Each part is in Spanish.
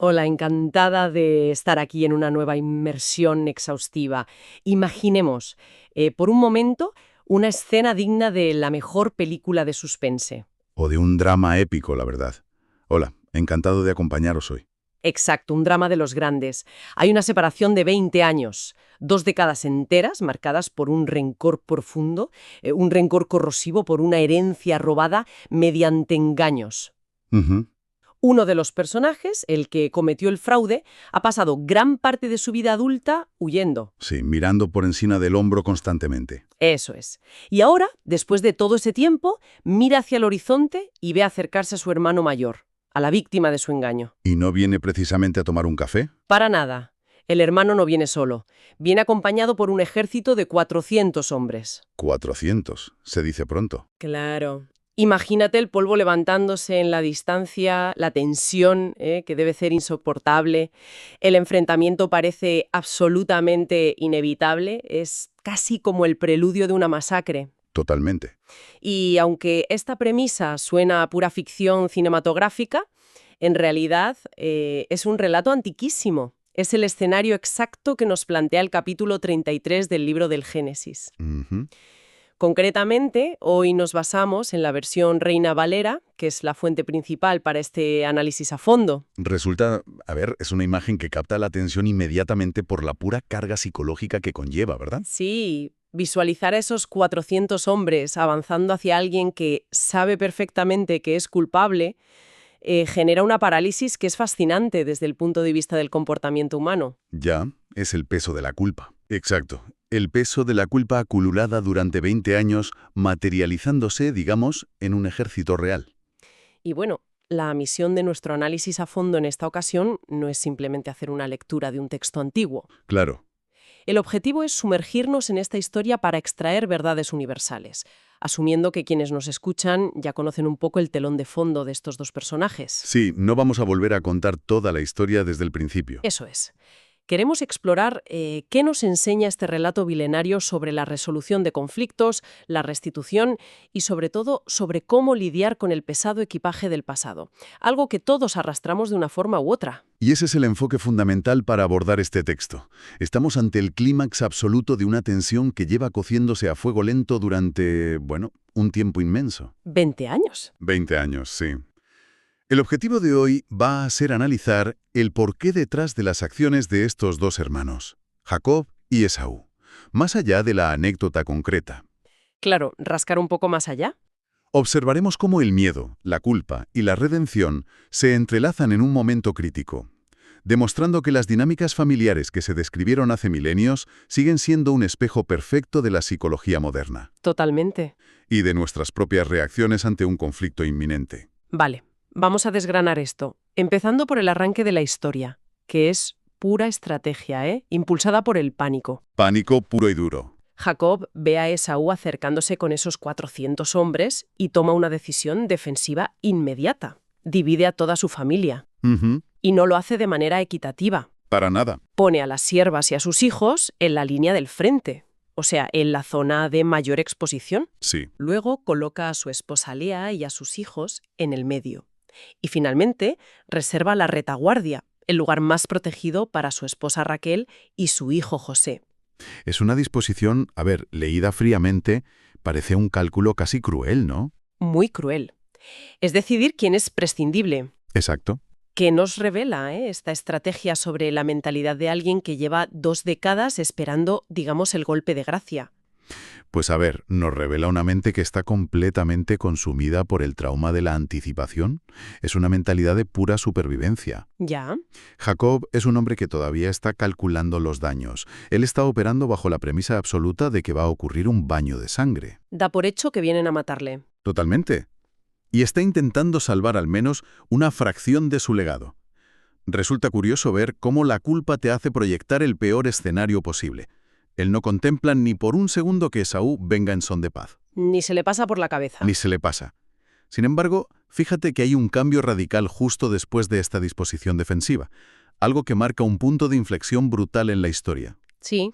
Hola, encantada de estar aquí en una nueva inmersión exhaustiva. Imaginemos, por un momento, una escena digna de la mejor película de suspense. O de un drama épico, la verdad. Hola, encantado de acompañaros hoy. Exacto, un drama de los grandes. Hay una separación de 20 años, 2 décadas enteras marcadas por un rencor profundo, un rencor corrosivo por una herencia robada mediante engaños. Ujú. Uno de los personajes, el que cometió el fraude, ha pasado gran parte de su vida adulta huyendo. Sí, mirando por encima del hombro constantemente. Eso es. Y ahora, después de todo ese tiempo, mira hacia el horizonte y ve acercarse a su hermano mayor, a la víctima de su engaño. ¿Y no viene precisamente a tomar un café? Para nada. El hermano no viene solo. Viene acompañado por un ejército de 400 hombres. 400, se dice pronto. Claro. Imagínate el polvo levantándose en la distancia, la tensión, que debe ser insoportable. El enfrentamiento parece absolutamente inevitable. Es casi como el preludio de una masacre. Totalmente. Y aunque esta premisa suena a pura ficción cinematográfica, en realidad es un relato antiquísimo. Es el escenario exacto que nos plantea el capítulo 33 del libro del Génesis. Ujú. Concretamente, hoy nos basamos en la versión Reina Valera, que es la fuente principal para este análisis a fondo. Resulta, es una imagen que capta la atención inmediatamente por la pura carga psicológica que conlleva, ¿verdad? Sí, visualizar a esos 400 hombres avanzando hacia alguien que sabe perfectamente que es culpable genera una parálisis que es fascinante desde el punto de vista del comportamiento humano. Ya, es el peso de la culpa. Exacto. El peso de la culpa acumulada durante 20 años, materializándose, digamos, en un ejército real. Y bueno, la misión de nuestro análisis a fondo en esta ocasión no es simplemente hacer una lectura de un texto antiguo. Claro. El objetivo es sumergirnos en esta historia para extraer verdades universales, asumiendo que quienes nos escuchan ya conocen un poco el telón de fondo de estos dos personajes. Sí, no vamos a volver a contar toda la historia desde el principio. Eso es. Queremos explorar qué nos enseña este relato milenario sobre la resolución de conflictos, la restitución y, sobre todo, sobre cómo lidiar con el pesado equipaje del pasado, algo que todos arrastramos de una forma u otra. Y ese es el enfoque fundamental para abordar este texto. Estamos ante el clímax absoluto de una tensión que lleva cociéndose a fuego lento durante, un tiempo inmenso. 20 años. 20 años, sí. El objetivo de hoy va a ser analizar el porqué detrás de las acciones de estos dos hermanos, Jacob y Esaú, más allá de la anécdota concreta. Claro, rascar un poco más allá. Observaremos cómo el miedo, la culpa y la redención se entrelazan en un momento crítico, demostrando que las dinámicas familiares que se describieron hace milenios siguen siendo un espejo perfecto de la psicología moderna Totalmente. y de nuestras propias reacciones ante un conflicto inminente. Vale, vamos a desgranar esto, empezando por el arranque de la historia, que es pura estrategia, impulsada por el pánico. Pánico puro y duro. Jacob ve a Esaú acercándose con esos 400 hombres y toma una decisión defensiva inmediata. Divide a toda su familia. Ujú. Y no lo hace de manera equitativa. Para nada. Pone a las siervas y a sus hijos en la línea del frente, o sea, en la zona de mayor exposición. Sí. Luego coloca a su esposa Lea y a sus hijos en el medio. Y finalmente reserva la retaguardia, el lugar más protegido para su esposa Raquel y su hijo José. Es una disposición, leída fríamente, parece un cálculo casi cruel, ¿no? Muy cruel. Es decidir quién es prescindible. Exacto. Que nos revela esta estrategia sobre la mentalidad de alguien que lleva 2 décadas esperando, digamos, el golpe de gracia. Pues nos revela una mente que está completamente consumida por el trauma de la anticipación. Es una mentalidad de pura supervivencia. Ya, Jacob es un hombre que todavía está calculando los daños. Él está operando bajo la premisa absoluta de que va a ocurrir un baño de sangre. da por hecho que vienen a matarle. Totalmente. Y está intentando salvar al menos una fracción de su legado. Resulta curioso ver cómo la culpa te hace proyectar el peor escenario posible. Él no contempla ni por un segundo que Esaú venga en son de paz. Ni se le pasa por la cabeza. Ni se le pasa. Sin embargo, fíjate que hay un cambio radical justo después de esta disposición defensiva, algo que marca un punto de inflexión brutal en la historia. Sí,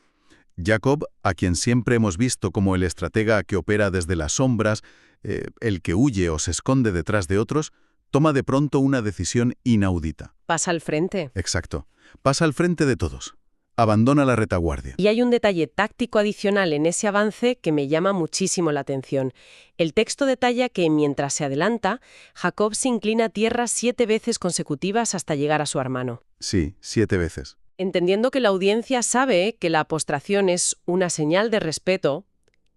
Jacob, a quien siempre hemos visto como el estratega que opera desde las sombras, el que huye o se esconde detrás de otros, toma de pronto una decisión inaudita. Pasa al frente. Exacto. Pasa al frente de todos. Abandona la retaguardia. Y hay un detalle táctico adicional en ese avance que me llama muchísimo la atención. El texto detalla que mientras se adelanta, Jacob se inclina a tierra 7 veces consecutivas hasta llegar a su hermano. Sí, 7 veces. Entendiendo que la audiencia sabe que la postración es una señal de respeto,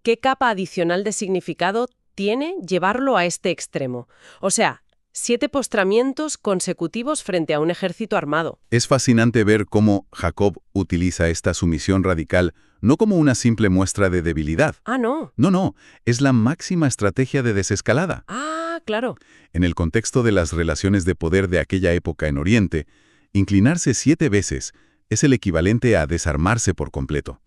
¿qué capa adicional de significado tiene llevarlo a este extremo? O sea, 7 postramientos consecutivos frente a un ejército armado. Es fascinante ver cómo Jacob utiliza esta sumisión radical no como una simple muestra de debilidad. Ah, no. No, es la máxima estrategia de desescalada. Ah, claro. En el contexto de las relaciones de poder de aquella época en Oriente, inclinarse 7 veces es el equivalente a desarmarse por completo.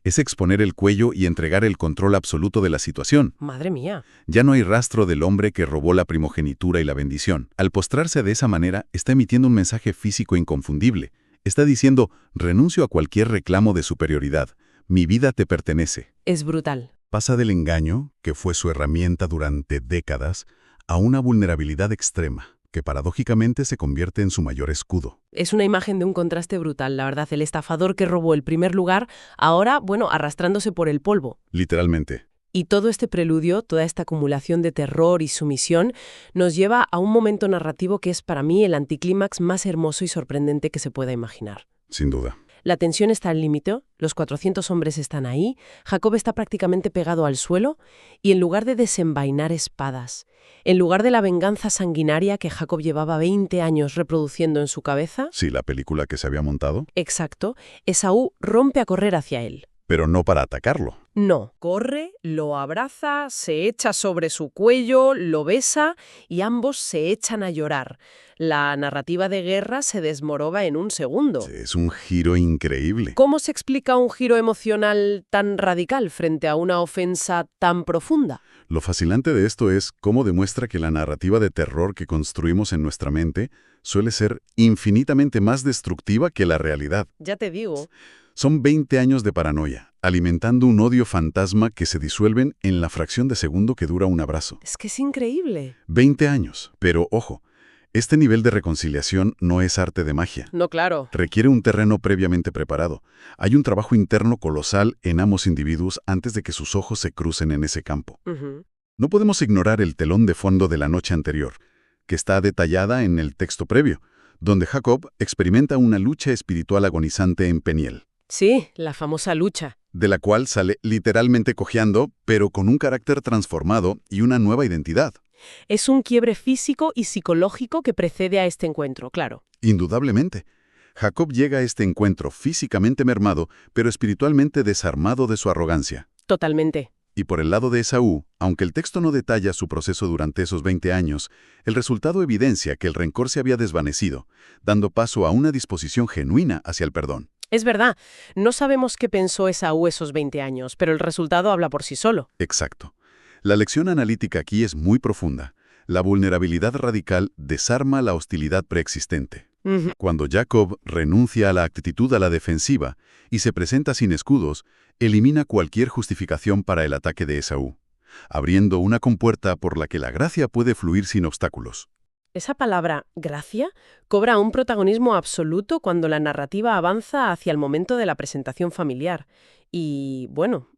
Es exponer el cuello y entregar el control absoluto de la situación. Madre mía. Ya no hay rastro del hombre que robó la primogenitura y la bendición. Al postrarse de esa manera, está emitiendo un mensaje físico inconfundible. Está diciendo, renuncio a cualquier reclamo de superioridad. Mi vida te pertenece. Es brutal. Pasa del engaño, que fue su herramienta durante décadas, a una vulnerabilidad extrema, que paradójicamente se convierte en su mayor escudo. Es una imagen de un contraste brutal, la verdad. El estafador que robó el primer lugar, ahora, arrastrándose por el polvo. Literalmente. Y todo este preludio, toda esta acumulación de terror y sumisión, nos lleva a un momento narrativo que es para mí el anticlímax más hermoso y sorprendente que se pueda imaginar. Sin duda. La tensión está al límite, los 400 hombres están ahí, Jacob está prácticamente pegado al suelo, y en lugar de desenvainar espadas, en lugar de la venganza sanguinaria que Jacob llevaba 20 años reproduciendo en su cabeza, Sí, la película que se había montado. exacto, Esaú rompe a correr hacia él. Pero no para atacarlo. No, corre, lo abraza, se echa sobre su cuello, lo besa y ambos se echan a llorar. La narrativa de guerra se desmorona en un segundo. Sí, es un giro increíble. ¿Cómo se explica un giro emocional tan radical frente a una ofensa tan profunda? Lo fascinante de esto es cómo demuestra que la narrativa de terror que construimos en nuestra mente suele ser infinitamente más destructiva que la realidad. Ya te digo. Son 20 años de paranoia, alimentando un odio fantasma que se disuelven en la fracción de segundo que dura un abrazo. Es que es increíble. 20 años, pero ojo, este nivel de reconciliación no es arte de magia. No, claro. Requiere un terreno previamente preparado. Hay un trabajo interno colosal en ambos individuos antes de que sus ojos se crucen en ese campo. Ujú. No podemos ignorar el telón de fondo de la noche anterior, que está detallada en el texto previo, donde Jacob experimenta una lucha espiritual agonizante en Peniel, Sí, la famosa lucha. de la cual sale literalmente cojeando, pero con un carácter transformado y una nueva identidad. Es un quiebre físico y psicológico que precede a este encuentro, claro. Indudablemente. Jacob llega a este encuentro físicamente mermado, pero espiritualmente desarmado de su arrogancia. Totalmente. Y por el lado de Esaú, aunque el texto no detalla su proceso durante esos 20 años, el resultado evidencia que el rencor se había desvanecido, dando paso a una disposición genuina hacia el perdón. Es verdad, no sabemos qué pensó Esaú esos 20 años, pero el resultado habla por sí solo. Exacto. La lección analítica aquí es muy profunda. La vulnerabilidad radical desarma la hostilidad preexistente. Ujú. Cuando Jacob renuncia a la actitud a la defensiva y se presenta sin escudos, elimina cualquier justificación para el ataque de Esaú, abriendo una compuerta por la que la gracia puede fluir sin obstáculos. Esa palabra, gracia, cobra un protagonismo absoluto cuando la narrativa avanza hacia el momento de la presentación familiar y,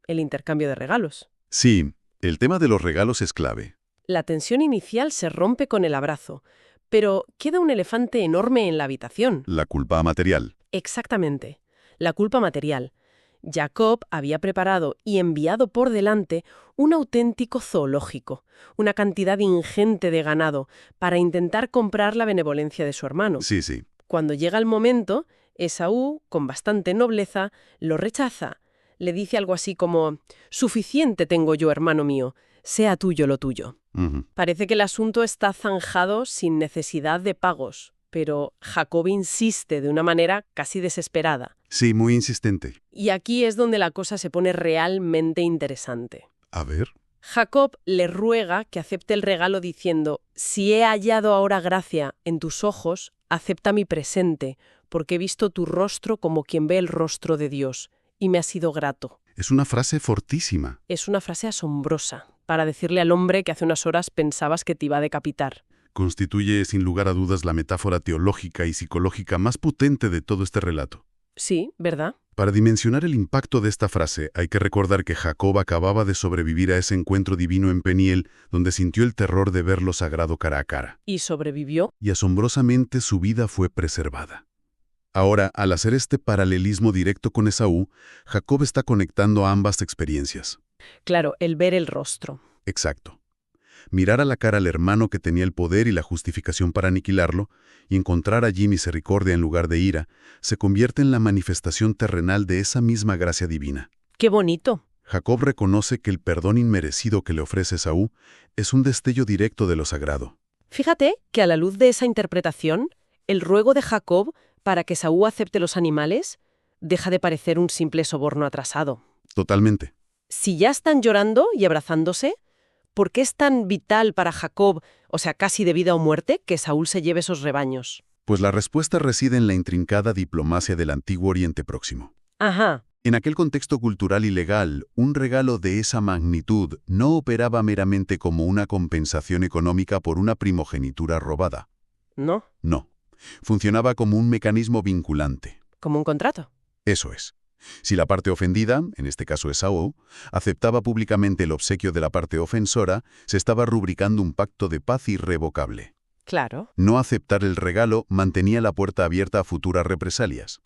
el intercambio de regalos. Sí, el tema de los regalos es clave. La tensión inicial se rompe con el abrazo, pero queda un elefante enorme en la habitación. La culpa material. Exactamente, la culpa material. Jacob había preparado y enviado por delante un auténtico zoológico, una cantidad ingente de ganado, para intentar comprar la benevolencia de su hermano. Sí, sí. Cuando llega el momento, Esaú, con bastante nobleza, lo rechaza. Le dice algo así como, «Suficiente tengo yo, hermano mío, sea tuyo lo tuyo». Ujú. Parece que el asunto está zanjado sin necesidad de pagos, pero Jacob insiste de una manera casi desesperada. Sí, muy insistente. Y aquí es donde la cosa se pone realmente interesante. A ver. Jacob le ruega que acepte el regalo diciendo, «Si he hallado ahora gracia en tus ojos, acepta mi presente, porque he visto tu rostro como quien ve el rostro de Dios, y me ha sido grato». Es una frase fortísima. Es una frase asombrosa, para decirle al hombre que hace unas horas pensabas que te iba a decapitar. constituye sin lugar a dudas la metáfora teológica y psicológica más potente de todo este relato. Sí, ¿verdad? Para dimensionar el impacto de esta frase, hay que recordar que Jacob acababa de sobrevivir a ese encuentro divino en Peniel, donde sintió el terror de ver lo sagrado cara a cara. ¿Y sobrevivió? Y asombrosamente su vida fue preservada. Ahora, al hacer este paralelismo directo con Esaú, Jacob está conectando ambas experiencias. Claro, el ver el rostro. Exacto. Mirar a la cara al hermano que tenía el poder y la justificación para aniquilarlo, y encontrar allí misericordia en lugar de ira, se convierte en la manifestación terrenal de esa misma gracia divina. ¡Qué bonito! Jacob reconoce que el perdón inmerecido que le ofrece Esaú es un destello directo de lo sagrado. Fíjate que a la luz de esa interpretación, el ruego de Jacob para que Esaú acepte los animales deja de parecer un simple soborno atrasado. Totalmente. Si ya están llorando y abrazándose, ¿por qué es tan vital para Jacob, o sea, casi de vida o muerte, que Saúl se lleve esos rebaños? Pues la respuesta reside en la intrincada diplomacia del antiguo Oriente Próximo. Ajá, En aquel contexto cultural y legal, un regalo de esa magnitud no operaba meramente como una compensación económica por una primogenitura robada. ¿no? No. Funcionaba como un mecanismo vinculante. Como un contrato. Eso es. Si la parte ofendida, en este caso Esaú, aceptaba públicamente el obsequio de la parte ofensora, se estaba rubricando un pacto de paz irrevocable. Claro. No aceptar el regalo mantenía la puerta abierta a futuras represalias.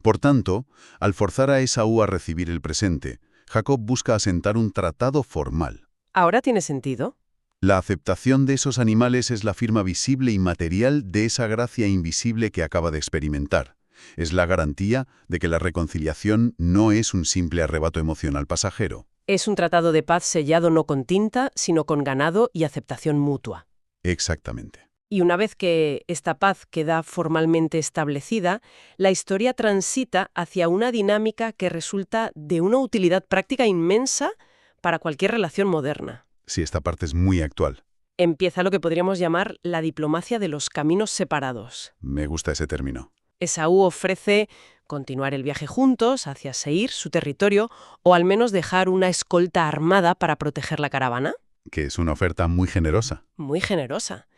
Por tanto, al forzar a Esaú a recibir el presente, Jacob busca asentar un tratado formal. ¿Ahora tiene sentido? La aceptación de esos animales es la firma visible y material de esa gracia invisible que acaba de experimentar. Es la garantía de que la reconciliación no es un simple arrebato emocional pasajero. Es un tratado de paz sellado no con tinta, sino con ganado y aceptación mutua. Exactamente. Y una vez que esta paz queda formalmente establecida, la historia transita hacia una dinámica que resulta de una utilidad práctica inmensa para cualquier relación moderna. Sí, esta parte es muy actual. Empieza lo que podríamos llamar la diplomacia de los caminos separados. Me gusta ese término. Esaú ofrece continuar el viaje juntos hacia Seir, su territorio, o al menos dejar una escolta armada para proteger la caravana. Que es una oferta muy generosa. Muy generosa.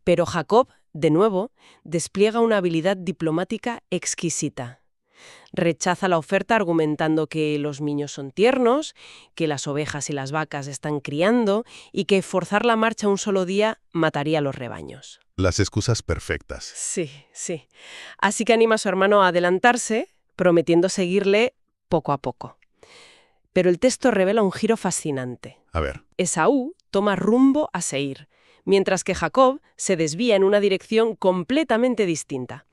Pero Jacob, de nuevo, despliega una habilidad diplomática exquisita. Rechaza la oferta argumentando que los niños son tiernos, que las ovejas y las vacas están criando y que forzar la marcha un solo día mataría a los rebaños. Las excusas perfectas. Sí, sí. Así que anima a su hermano a adelantarse, prometiendo seguirle poco a poco. Pero el texto revela un giro fascinante. A ver. Esaú toma rumbo a Seir, mientras que Jacob se desvía en una dirección completamente distinta,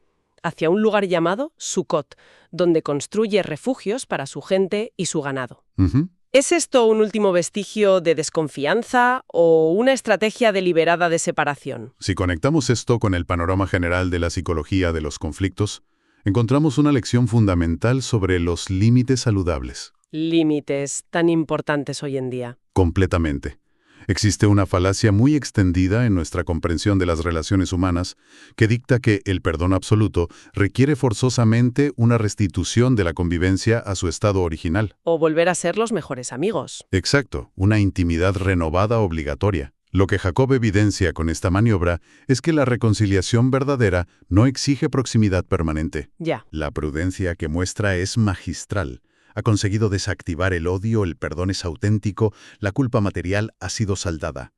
hacia un lugar llamado Sucot, donde construye refugios para su gente y su ganado. Ujú. ¿Es esto un último vestigio de desconfianza o una estrategia deliberada de separación? Si conectamos esto con el panorama general de la psicología de los conflictos, encontramos una lección fundamental sobre los límites saludables. Límites tan importantes hoy en día. Completamente. Existe una falacia muy extendida en nuestra comprensión de las relaciones humanas que dicta que el perdón absoluto requiere forzosamente una restitución de la convivencia a su estado original. O volver a ser los mejores amigos. Exacto, una intimidad renovada obligatoria. Lo que Jacob evidencia con esta maniobra es que la reconciliación verdadera no exige proximidad permanente. Ya. La prudencia que muestra es magistral. Ha conseguido desactivar el odio, el perdón es auténtico, la culpa material ha sido saldada.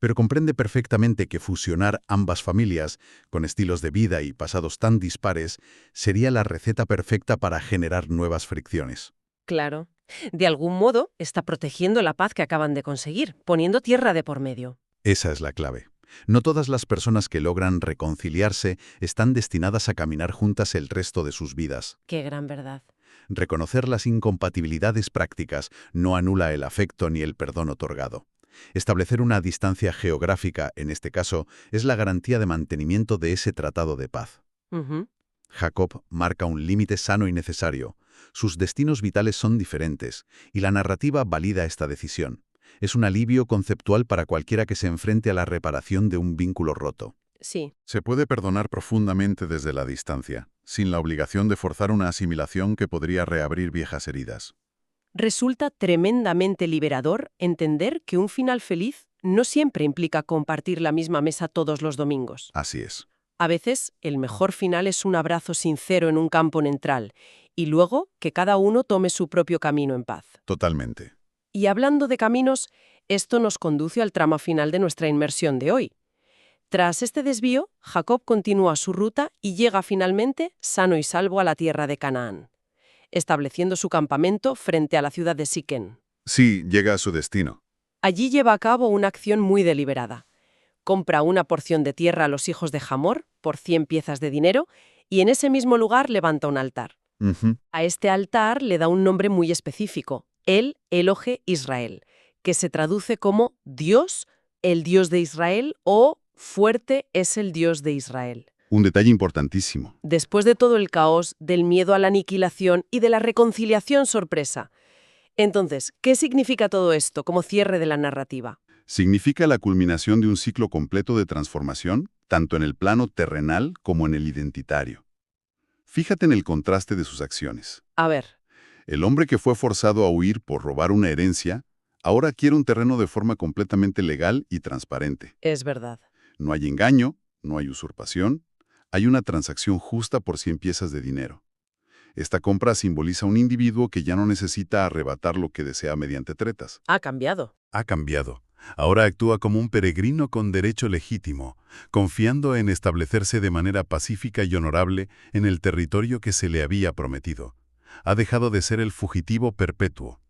Pero comprende perfectamente que fusionar ambas familias, con estilos de vida y pasados tan dispares, sería la receta perfecta para generar nuevas fricciones. Claro. De algún modo está protegiendo la paz que acaban de conseguir, poniendo tierra de por medio. Esa es la clave. No todas las personas que logran reconciliarse están destinadas a caminar juntas el resto de sus vidas. Qué gran verdad. Reconocer las incompatibilidades prácticas no anula el afecto ni el perdón otorgado. Establecer una distancia geográfica, en este caso, es la garantía de mantenimiento de ese tratado de paz. Ujú. Jacob marca un límite sano y necesario. Sus destinos vitales son diferentes, y la narrativa valida esta decisión. Es un alivio conceptual para cualquiera que se enfrente a la reparación de un vínculo roto. Sí. Se puede perdonar profundamente desde la distancia, sin la obligación de forzar una asimilación que podría reabrir viejas heridas. Resulta tremendamente liberador entender que un final feliz no siempre implica compartir la misma mesa todos los domingos. Así es. A veces, el mejor final es un abrazo sincero en un campo neutral, y luego que cada uno tome su propio camino en paz. Totalmente. Y hablando de caminos, esto nos conduce al tramo final de nuestra inmersión de hoy. Tras este desvío, Jacob continúa su ruta y llega finalmente sano y salvo a la tierra de Canaán, estableciendo su campamento frente a la ciudad de Siquén. Sí, llega a su destino. Allí lleva a cabo una acción muy deliberada. Compra una porción de tierra a los hijos de Hamor por 100 piezas de dinero y en ese mismo lugar levanta un altar. Ujú. A este altar le da un nombre muy específico, el Elohe Israel, que se traduce como Dios, el Dios de Israel, o fuerte es el Dios de Israel. Un detalle importantísimo. Después de todo el caos, del miedo a la aniquilación y de la reconciliación sorpresa. Entonces, ¿qué significa todo esto como cierre de la narrativa? Significa la culminación de un ciclo completo de transformación, tanto en el plano terrenal como en el identitario. Fíjate en el contraste de sus acciones. A ver, El hombre que fue forzado a huir por robar una herencia, ahora quiere un terreno de forma completamente legal y transparente. es verdad. No hay engaño, no hay usurpación, hay una transacción justa por 100 piezas de dinero. Esta compra simboliza un individuo que ya no necesita arrebatar lo que desea mediante tretas. Ha cambiado. Ha cambiado. Ahora actúa como un peregrino con derecho legítimo, confiando en establecerse de manera pacífica y honorable en el territorio que se le había prometido. Ha dejado de ser el fugitivo perpetuo.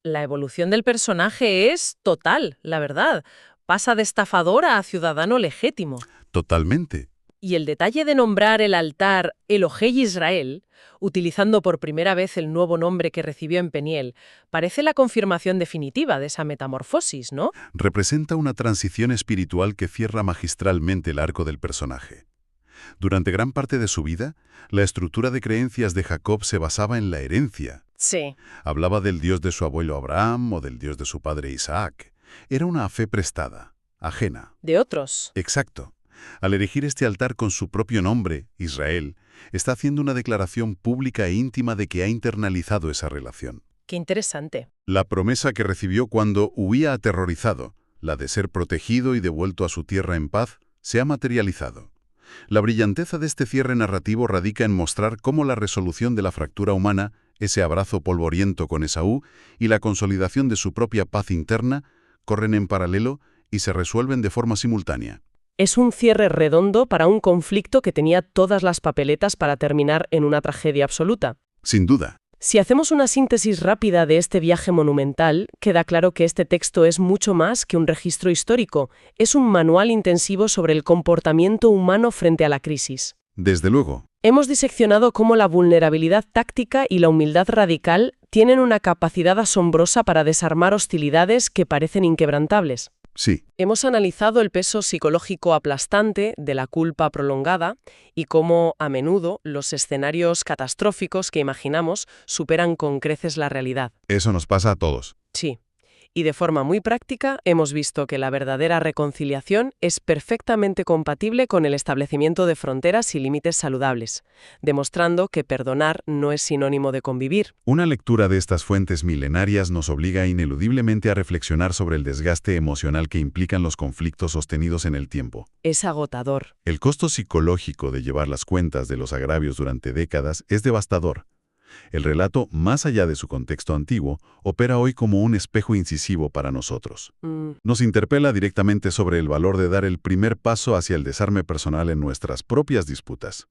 La evolución del personaje es total, la verdad. Pasa de estafador a ciudadano legítimo. Totalmente. Y el detalle de nombrar el altar Elohei Israel, utilizando por primera vez el nuevo nombre que recibió en Peniel, parece la confirmación definitiva de esa metamorfosis, ¿no? Representa una transición espiritual que cierra magistralmente el arco del personaje. Durante gran parte de su vida, la estructura de creencias de Jacob se basaba en la herencia. Sí. Hablaba del Dios de su abuelo Abraham o del Dios de su padre Isaac. Era una fe prestada, ajena. De otros. Exacto. Al erigir este altar con su propio nombre, Israel, está haciendo una declaración pública e íntima de que ha internalizado esa relación. Qué interesante. La promesa que recibió cuando huía aterrorizado, la de ser protegido y devuelto a su tierra en paz, se ha materializado. La brillanteza de este cierre narrativo radica en mostrar cómo la resolución de la fractura humana, ese abrazo polvoriento con Esaú y la consolidación de su propia paz interna, corren en paralelo y se resuelven de forma simultánea. Es un cierre redondo para un conflicto que tenía todas las papeletas para terminar en una tragedia absoluta. Sin duda. Si hacemos una síntesis rápida de este viaje monumental, queda claro que este texto es mucho más que un registro histórico, es un manual intensivo sobre el comportamiento humano frente a la crisis. Desde luego. Hemos diseccionado cómo la vulnerabilidad táctica y la humildad radical tienen una capacidad asombrosa para desarmar hostilidades que parecen inquebrantables. Sí. Hemos analizado el peso psicológico aplastante de la culpa prolongada y cómo, a menudo, los escenarios catastróficos que imaginamos superan con creces la realidad. Eso nos pasa a todos. Sí. Y de forma muy práctica hemos visto que la verdadera reconciliación es perfectamente compatible con el establecimiento de fronteras y límites saludables, demostrando que perdonar no es sinónimo de convivir. Una lectura de estas fuentes milenarias nos obliga ineludiblemente a reflexionar sobre el desgaste emocional que implican los conflictos sostenidos en el tiempo. Es agotador. El costo psicológico de llevar las cuentas de los agravios durante décadas es devastador. El relato, más allá de su contexto antiguo, opera hoy como un espejo incisivo para nosotros. Nos interpela directamente sobre el valor de dar el primer paso hacia el desarme personal en nuestras propias disputas.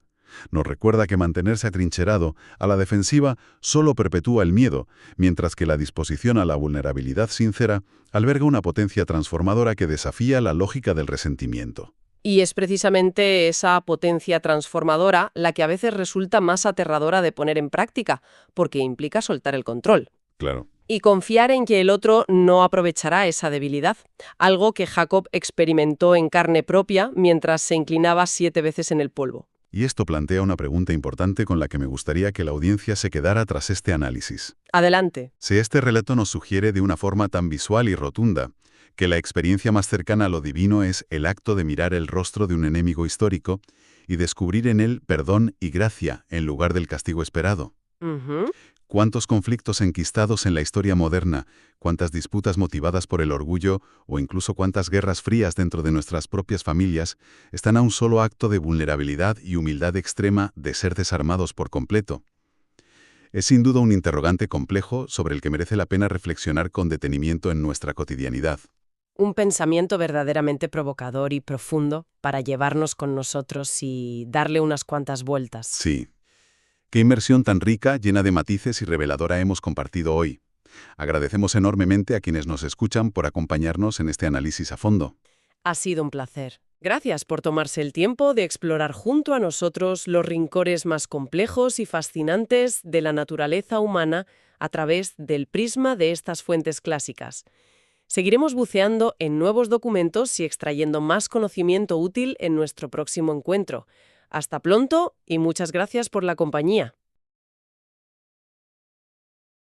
Nos recuerda que mantenerse atrincherado, a la defensiva, solo perpetúa el miedo, mientras que la disposición a la vulnerabilidad sincera alberga una potencia transformadora que desafía la lógica del resentimiento. Y es precisamente esa potencia transformadora la que a veces resulta más aterradora de poner en práctica, porque implica soltar el control. Claro. Y confiar en que el otro no aprovechará esa debilidad, algo que Jacob experimentó en carne propia mientras se inclinaba 7 veces en el polvo. Y esto plantea una pregunta importante con la que me gustaría que la audiencia se quedara tras este análisis. Adelante. Si este relato nos sugiere de una forma tan visual y rotunda que la experiencia más cercana a lo divino es el acto de mirar el rostro de un enemigo histórico y descubrir en él perdón y gracia en lugar del castigo esperado. Ujú. ¿Cuántos conflictos enquistados en la historia moderna, cuántas disputas motivadas por el orgullo o incluso cuántas guerras frías dentro de nuestras propias familias están a un solo acto de vulnerabilidad y humildad extrema de ser desarmados por completo? Es sin duda un interrogante complejo sobre el que merece la pena reflexionar con detenimiento en nuestra cotidianidad. Un pensamiento verdaderamente provocador y profundo para llevarnos con nosotros y darle unas cuantas vueltas. Sí. Qué inmersión tan rica, llena de matices y reveladora hemos compartido hoy. Agradecemos enormemente a quienes nos escuchan por acompañarnos en este análisis a fondo. Ha sido un placer. Gracias por tomarse el tiempo de explorar junto a nosotros los rincones más complejos y fascinantes de la naturaleza humana a través del prisma de estas fuentes clásicas. Seguiremos buceando en nuevos documentos y extrayendo más conocimiento útil en nuestro próximo encuentro. Hasta pronto y muchas gracias por la compañía.